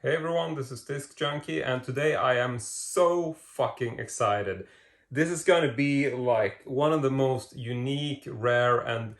Hey everyone, this is Disc Junkie, and today I am so fucking excited. This is gonna be like one of the most unique, rare, and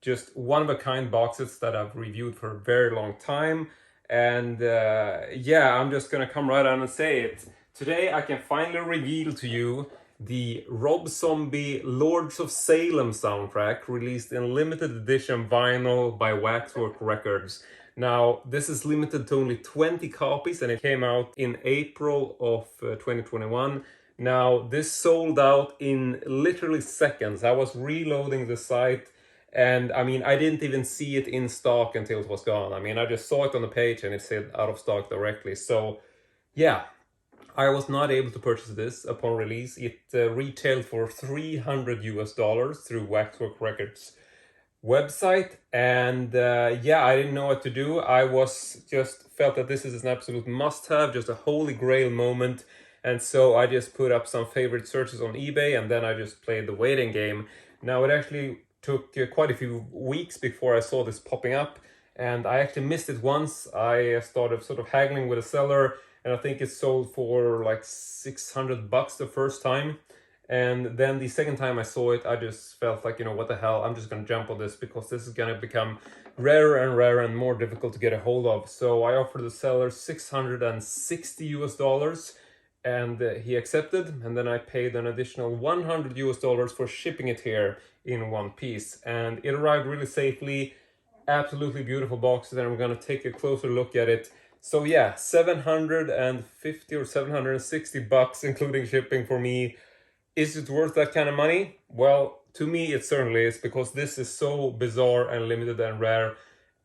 just one-of-a-kind boxes that I've reviewed for a very long time. And yeah, I'm just gonna come right on and say it. Today I can finally reveal to you the Rob Zombie Lords of Salem soundtrack released in limited edition vinyl by Waxwork Records. Now, this is limited to only 20 copies and it came out in April of 2021. Now, this sold out in literally seconds. I was reloading the site and I mean, I didn't even see it in stock until it was gone. I mean, I just saw it on the page and it said out of stock directly. So, yeah, I was not able to purchase this upon release. It retailed for $300 through Waxwork Records website, and yeah, I didn't know what to do. I was just felt that this is an absolute must-have, just a holy grail moment, and so I just put up some favorite searches on eBay, and then I just played the waiting game. Now it actually took quite a few weeks before I saw this popping up, and I actually missed it once. I started sort of haggling with a seller, and I think it sold for like $600 the first time. And then the second time I saw it, I just felt like, what the hell, I'm just gonna jump on this because this is gonna become rarer and more difficult to get a hold of. So I offered the seller $660 and he accepted. And then I paid an additional $100 for shipping it here in one piece. And it arrived really safely, absolutely beautiful box. Then I'm gonna take a closer look at it. So yeah, 750 or $760, including shipping for me. Is it worth that kind of money? Well, to me it certainly is, because this is so bizarre and limited and rare.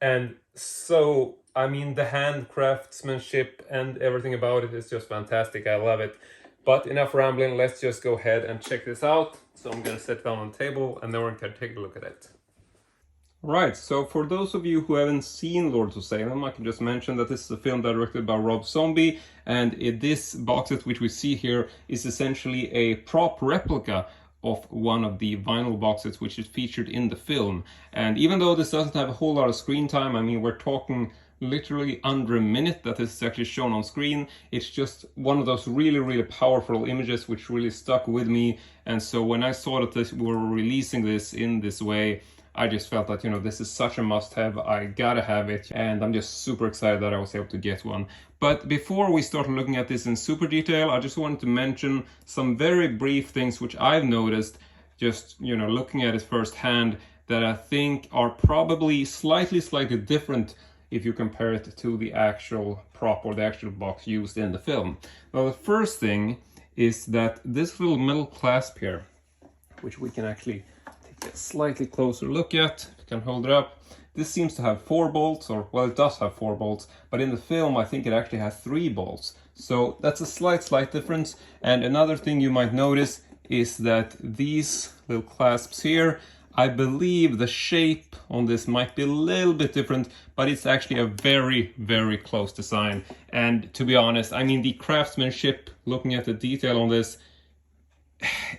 And so, I mean, the hand craftsmanship and everything about it is just fantastic. I love it. But enough rambling, let's just go ahead and check this out. So I'm gonna sit down on the table and then we're gonna take a look at it. Right, so for those of you who haven't seen Lords of Salem, I can just mention that this is a film directed by Rob Zombie, and this box set which we see here is essentially a prop replica of one of the vinyl box sets which is featured in the film. And even though this doesn't have a whole lot of screen time, I mean, we're talking literally under a minute that this is actually shown on screen. It's just one of those really powerful images which really stuck with me. And so when I saw that we were releasing this in this way, I just felt that, this is such a must-have, I gotta have it, and I'm just super excited that I was able to get one. But before we start looking at this in super detail, I just wanted to mention some very brief things which I've noticed, just, looking at it firsthand, that I think are probably slightly different if you compare it to the actual prop or the actual box used in the film. Well, the first thing is that this little metal clasp here, which we can actually a slightly closer look at, if you can hold it up. This seems to have 4 bolts, or well, it does have 4 bolts, but in the film I think it actually has 3 bolts. So that's a slight difference. And another thing you might notice is that these little clasps here, I believe the shape on this might be a little bit different, but it's actually a very close design. And to be honest, I mean, the craftsmanship, looking at the detail on this,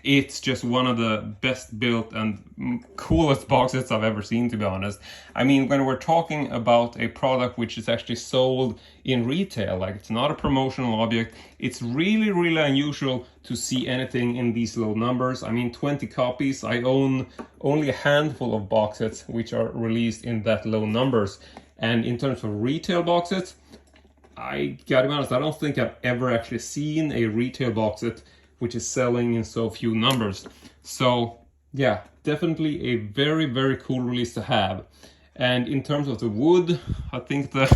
it's just one of the best built and coolest boxes I've ever seen, to be honest. I mean, when we're talking about a product which is actually sold in retail, like it's not a promotional object, it's really unusual to see anything in these low numbers. I mean, 20 copies. I own only a handful of box sets which are released in that low numbers. And in terms of retail box sets, I gotta be honest, I don't think I've ever actually seen a retail box set which is selling in so few numbers. So yeah, definitely a very cool release to have. And in terms of the wood, I think the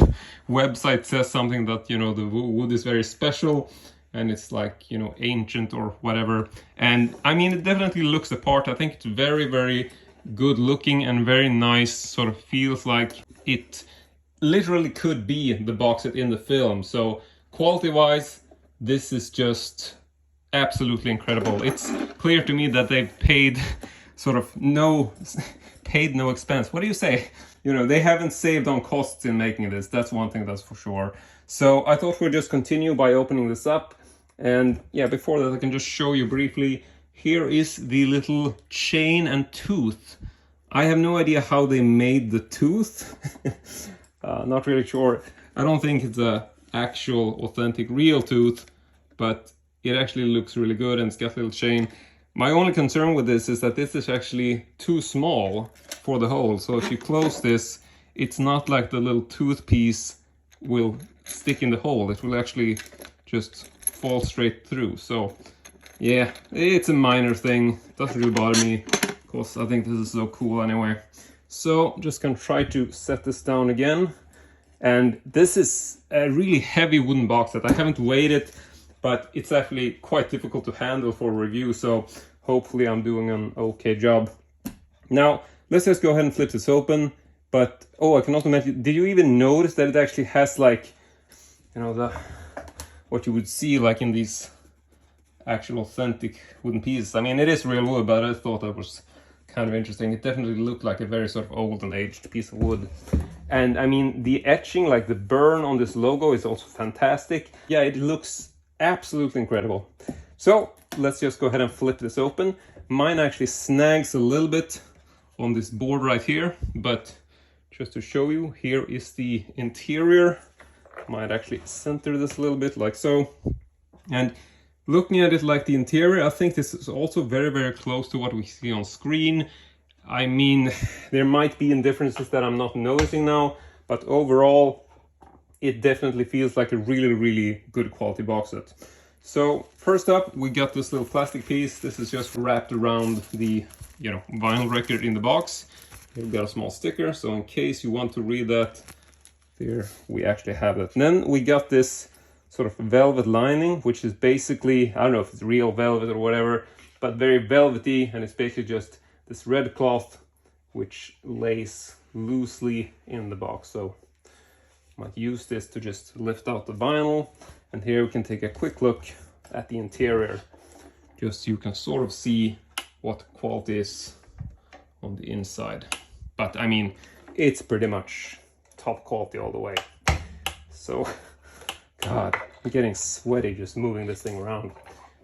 website says something that, the wood is very special and it's like, ancient or whatever. And I mean, it definitely looks the part. I think it's very good looking and very nice, sort of feels like it literally could be the box set in the film. So quality wise, this is just absolutely incredible. It's clear to me that they've paid no expense. What do you say? They haven't saved on costs in making this. That's one thing that's for sure. So I thought we'd just continue by opening this up. And yeah, before that, I can just show you briefly. Here is the little chain and tooth. I have no idea how they made the tooth. Not really sure. I don't think it's a actual authentic real tooth, but it actually looks really good and it's got a little chain. My only concern with this is that this is actually too small for the hole. So if you close this, it's not like the little tooth piece will stick in the hole. It will actually just fall straight through. So yeah, it's a minor thing. Doesn't really bother me because I think this is so cool anyway. So just gonna try to set this down again. And this is a really heavy wooden box set. I haven't weighed it, but it's actually quite difficult to handle for review. So hopefully I'm doing an okay job. Now, let's just go ahead and flip this open. But, oh, I can also mention, did you even notice that it actually has like, you know, what you would see like in these actual authentic wooden pieces. I mean, it is real wood, but I thought that was kind of interesting. It definitely looked like a very sort of old and aged piece of wood. And I mean, the etching, like the burn on this logo is also fantastic. Yeah, it looks absolutely incredible. So let's just go ahead and flip this open. Mine actually snags a little bit on this board right here, but just to show you, here is the interior. Might actually center this a little bit like so. And looking at it like the interior, I think this is also very, very close to what we see on screen. I mean, there might be differences that I'm not noticing now, but overall, it definitely feels like a really, really good quality box set. So first up, we got this little plastic piece. This is just wrapped around the, you know, vinyl record in the box. We've got a small sticker, so in case you want to read that, there we actually have it. And then we got this sort of velvet lining, which is basically, I don't know if it's real velvet or whatever, but very velvety, and it's basically just this red cloth which lays loosely in the box. So I might use this to just lift out the vinyl, and here we can take a quick look at the interior, just so you can sort of see what quality is on the inside. But I mean, it's pretty much top quality all the way. So God, I'm getting sweaty just moving this thing around.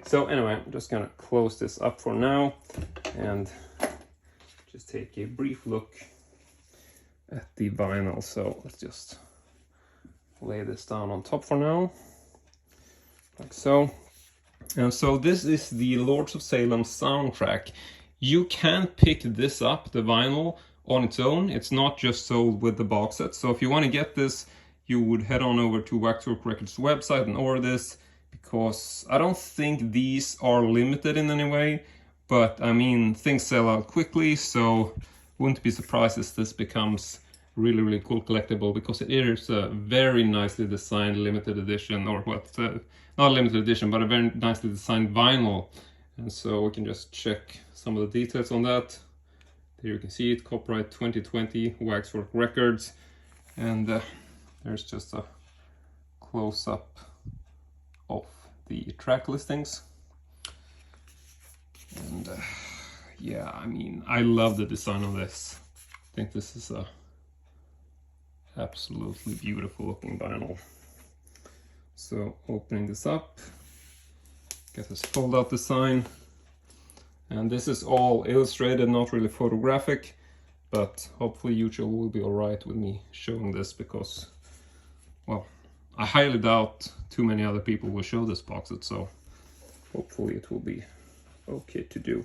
So anyway, I'm just gonna close this up for now and just take a brief look at the vinyl. So let's just lay this down on top for now, like so. And so this is the Lords of Salem soundtrack. You can pick this up, the vinyl, on its own. It's not just sold with the box set. So if you want to get this, you would head on over to Waxwork Records website and order this, because I don't think these are limited in any way, but I mean, things sell out quickly, so wouldn't be surprised if this becomes really, really cool collectible, because it is a very nicely designed limited edition, or what, not limited edition, but a very nicely designed vinyl. And so we can just check some of the details on that. There you can see it, copyright 2020, Waxwork Records, and there's just a close-up of the track listings. And yeah, I mean, I love the design of this. I think this is a absolutely beautiful looking vinyl. So opening this up, get this fold out design. And this is all illustrated, not really photographic, but hopefully YouTube will be alright with me showing this, because, well, I highly doubt too many other people will show this box set, so hopefully it will be okay to do.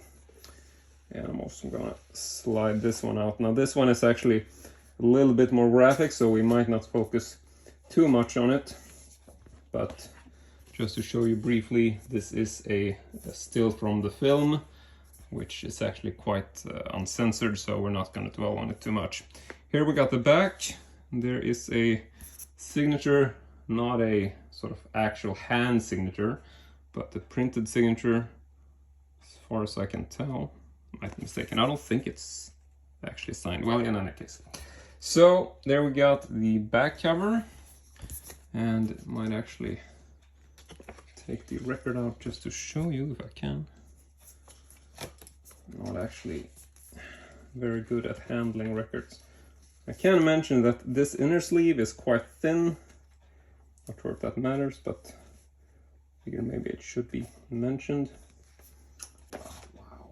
And I'm also gonna slide this one out. Now this one is actually a little bit more graphic, so we might not focus too much on it, but just to show you briefly, this is a still from the film, which is actually quite uncensored, so we're not going to dwell on it too much. Here we got the back. There is a signature, not a sort of actual hand signature, but the printed signature, as far as I can tell. I might be mistaken. I don't think it's actually signed. Well, in any case. So there we got the back cover, and might actually take the record out just to show you if I can. Not actually very good at handling records. I can mention that this inner sleeve is quite thin. Not sure if that matters, but I figure maybe it should be mentioned. Oh, wow.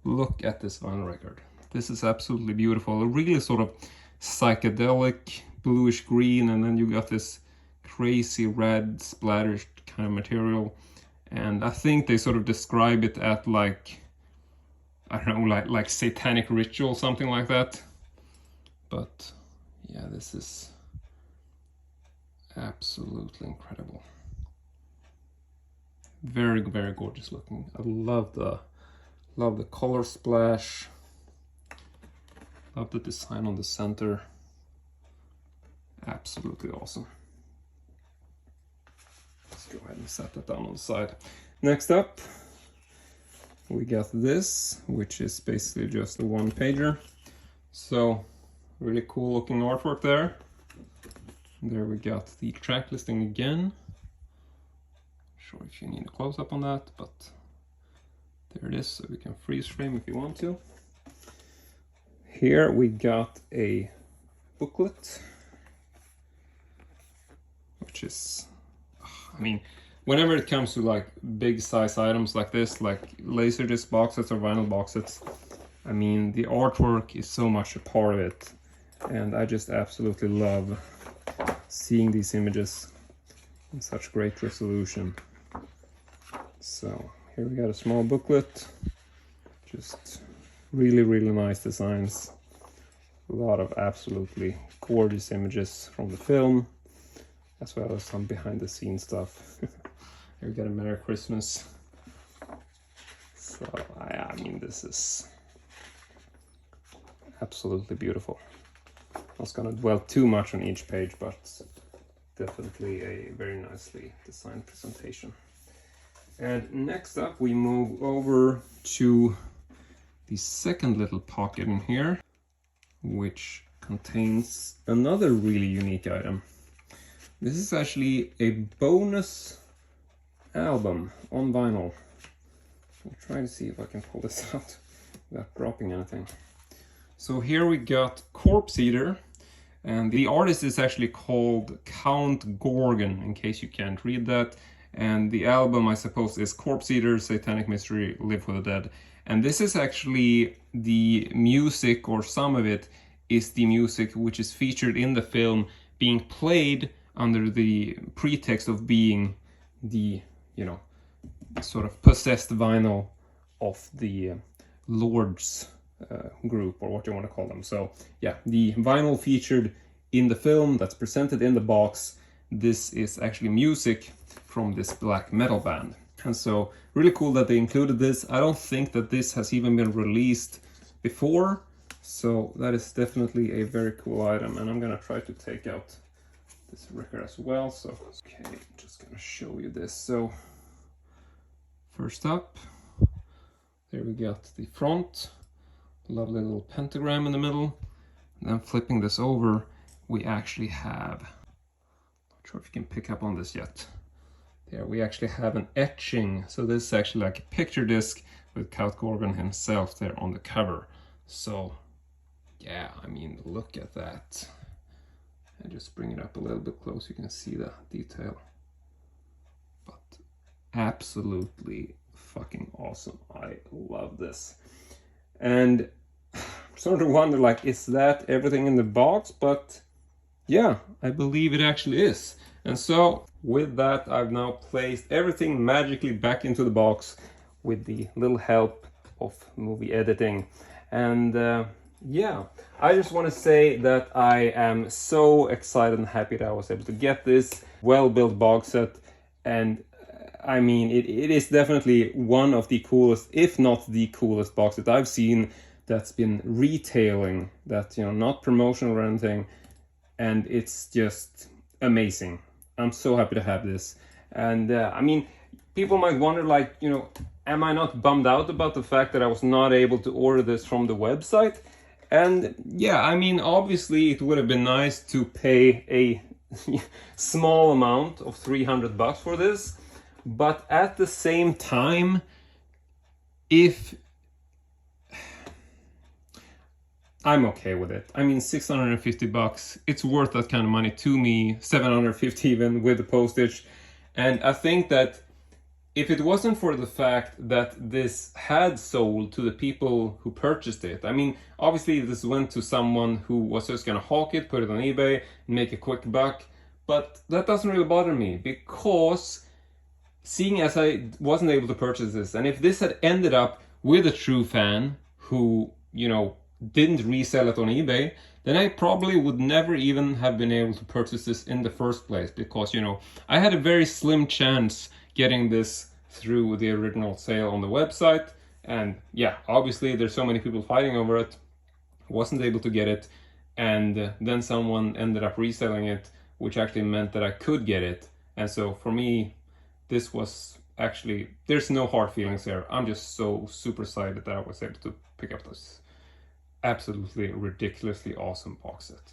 Look at this vinyl record. This is absolutely beautiful. A really sort of psychedelic, bluish green, and then you got this crazy red splattered kind of material. And I think they sort of describe it at like, I don't know, like satanic ritual, something like that. But yeah, this is absolutely incredible. Very, very gorgeous looking. I love the color splash. Love the design on the center. Absolutely awesome. Let's go ahead and set that down on the side. Next up, we got this, which is basically just a one-pager. So, really cool looking artwork there. There we got the track listing again. Not sure if you need a close-up on that, but there it is, so we can freeze frame if you want to. Here we got a booklet, which is, I mean, whenever it comes to like big size items like this, like laserdisc box sets or vinyl box sets, I mean, the artwork is so much a part of it, and I just absolutely love seeing these images in such great resolution. So here we got a small booklet, just really, really nice designs. A lot of absolutely gorgeous images from the film, as well as some behind the scenes stuff. Here we got a Merry Christmas. So I mean, this is absolutely beautiful. I'm not gonna dwell too much on each page, but definitely a very nicely designed presentation. And next up we move over to the second little pocket in here, which contains another really unique item. This is actually a bonus album on vinyl. I'll try to see if I can pull this out without dropping anything. So here we got Corpse Eater, and the artist is actually called Count Gorgann, in case you can't read that. And the album, I suppose, is Corpse Eater, Satanic Mystery, Live for the Dead. And this is actually the music, or some of it is the music which is featured in the film, being played under the pretext of being the, you know, sort of possessed vinyl of the Lords group, or what you want to call them. So yeah, the vinyl featured in the film that's presented in the box, this is actually music from this black metal band. And so really cool that they included this. I don't think that this has even been released before, so that is definitely a very cool item. And I'm gonna try to take out this record as well. So okay, just gonna show you this. So first up, there we got the front, lovely little pentagram in the middle. And then flipping this over, we actually have, not sure if you can pick up on this yet. There we actually have an etching. So this is actually like a picture disc with Count Gorgann himself there on the cover. So yeah, I mean, look at that. And just bring it up a little bit close, you can see the detail. But absolutely fucking awesome. I love this. And I'm sort of wonder, like, is that everything in the box? But yeah, I believe it actually is. And so with that, I've now placed everything magically back into the box with the little help of movie editing. And yeah, I just want to say that I am so excited and happy that I was able to get this well-built box set. And I mean, it is definitely one of the coolest, if not the coolest box set I've seen that's been retailing, that, you know, not promotional or anything. And it's just amazing. I'm so happy to have this. And I mean, people might wonder, like, you know, am I not bummed out about the fact that I was not able to order this from the website? And yeah, I mean, obviously it would have been nice to pay a small amount of $300 for this. But at the same time, if I'm okay with it. I mean, $650, it's worth that kind of money to me, $750 even with the postage. And I think that if it wasn't for the fact that this had sold to the people who purchased it, I mean, obviously this went to someone who was just gonna hawk it, put it on eBay, and make a quick buck, but that doesn't really bother me, because seeing as I wasn't able to purchase this, and if this had ended up with a true fan who, you know, didn't resell it on eBay, then I probably would never even have been able to purchase this in the first place, because, you know, I had a very slim chance getting this through the original sale on the website, and yeah, obviously there's so many people fighting over it, wasn't able to get it, and then someone ended up reselling it, which actually meant that I could get it. And so for me, this was actually, there's no hard feelings here. I'm just so super excited that I was able to pick up this absolutely ridiculously awesome box set.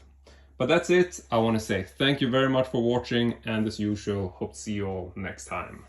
But that's it. I want to say thank you very much for watching, and as usual, hope to see you all next time.